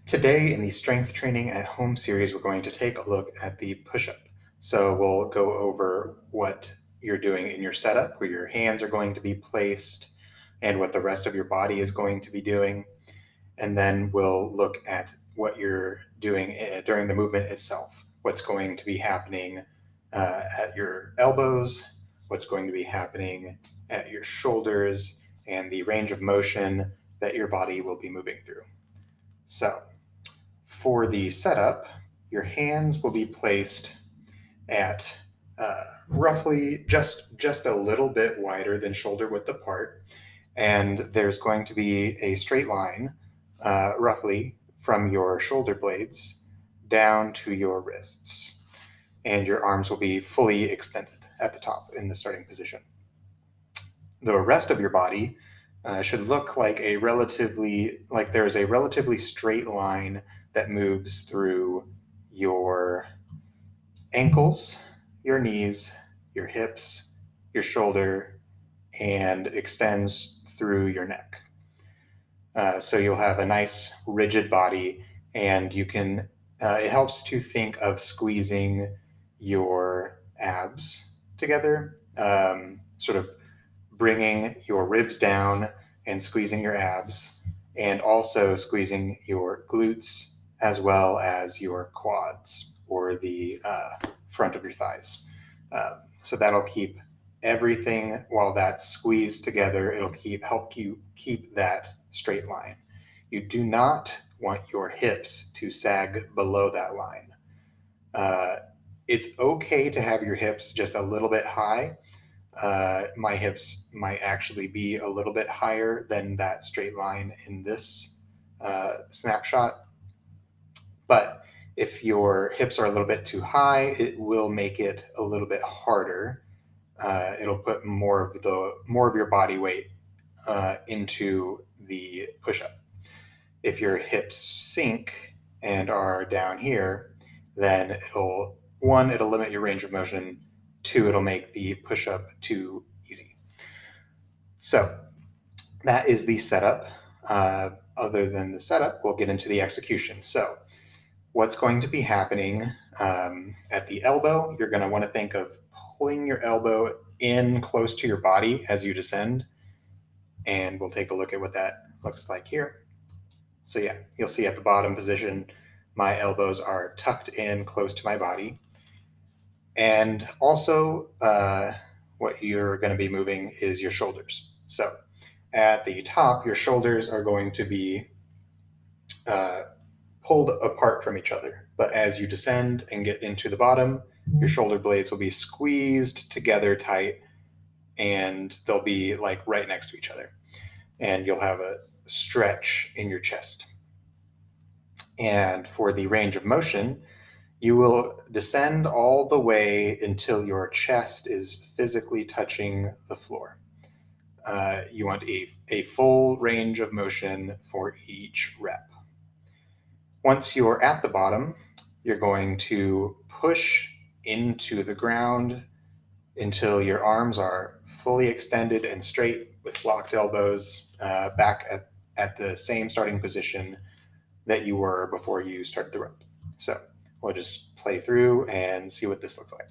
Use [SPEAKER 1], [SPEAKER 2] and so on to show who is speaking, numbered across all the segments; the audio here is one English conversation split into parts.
[SPEAKER 1] Today in the Strength Training at Home series, we're going to take a look at the push-up. So we'll go over what you're doing in your setup, where your hands are going to be placed, and what the rest of your body is going to be doing. And then we'll look at what you're doing during the movement itself, what's going to be happening at your elbows, what's going to be happening at your shoulders, and the range of motion that your body will be moving through. So for the setup, your hands will be placed at roughly just a little bit wider than shoulder width apart, and there's going to be a straight line roughly from your shoulder blades down to your wrists, and your arms will be fully extended at the top in the starting position. The rest of your body should look like there's a relatively straight line that moves through your ankles, your knees, your hips, your shoulder, and extends through your neck. So you'll have a nice rigid body, and you can. It helps to think of squeezing your abs together, sort of bringing your ribs down and squeezing your abs, and also squeezing your glutes as well as your quads or the front of your thighs. So that'll keep everything while that's squeezed together. It'll help you keep that straight line. You do not want your hips to sag below that line. Uh, it's okay to have your hips just a little bit high. My hips might actually be a little bit higher than that straight line in this snapshot. But if your hips are a little bit too high, it will make it a little bit harder. It'll put more of your body weight into the push-up. If your hips sink and are down here, then it'll limit your range of motion. Two, it'll make the push-up too easy. So that is the setup. Other than the setup, we'll get into the execution. So what's going to be happening at the elbow, you're going to want to think of pulling your elbow in close to your body as you descend. And we'll take a look at what that looks like here. So yeah, you'll see at the bottom position, my elbows are tucked in close to my body. And also, what you're going to be moving is your shoulders. So at the top, your shoulders are going to be pulled apart from each other. But as you descend and get into the bottom, your shoulder blades will be squeezed together tight, and they'll be like right next to each other. And you'll have a stretch in your chest. And for the range of motion, you will descend all the way until your chest is physically touching the floor. You want a full range of motion for each rep. Once you're at the bottom, you're going to push into the ground until your arms are fully extended and straight with locked elbows back at the same starting position that you were before you started the rope. So we'll just play through and see what this looks like.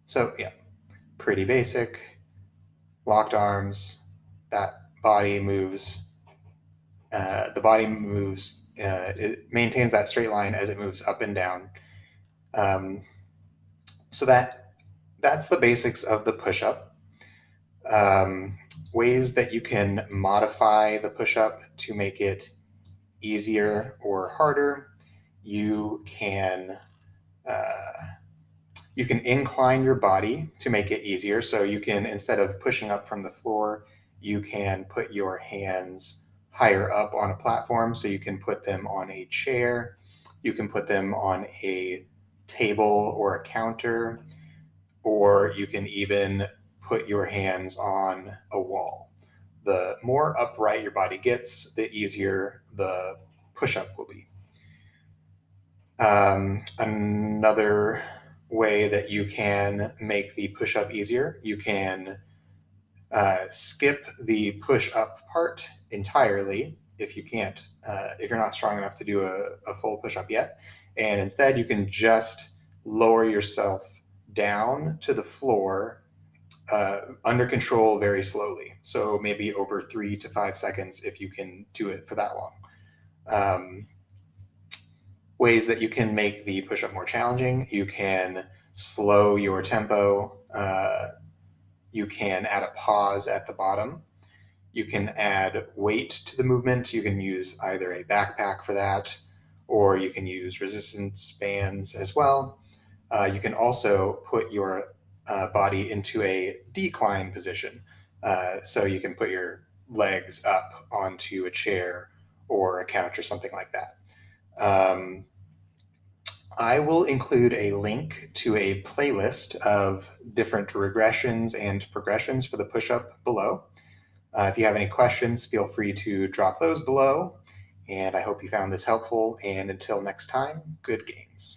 [SPEAKER 1] So yeah, pretty basic. Locked arms, that body moves. The body moves. It maintains that straight line as it moves up and down. So that's the basics of the push-up. Ways that you can modify the push-up to make it easier or harder. You can incline your body to make it easier. So you can, instead of pushing up from the floor, you can put your hands higher up on a platform. So you can put them on a chair. You can put them on a table or a counter, or you can even put your hands on a wall. The more upright your body gets, the easier the push-up will be. Another way that you can make the push-up easier, you can Skip the push-up part entirely if you can't, if you're not strong enough to do a full push-up yet. And instead, you can just lower yourself down to the floor under control very slowly. So maybe over 3 to 5 seconds if you can do it for that long. Ways that you can make the push-up more challenging: you can slow your tempo. You can add a pause at the bottom. You can add weight to the movement. You can use either a backpack for that, or you can use resistance bands as well. You can also put your body into a decline position. So you can put your legs up onto a chair or a couch or something like that. I will include a link to a playlist of different regressions and progressions for the push-up below. If you have any questions, feel free to drop those below. And I hope you found this helpful. And until next time, good gains.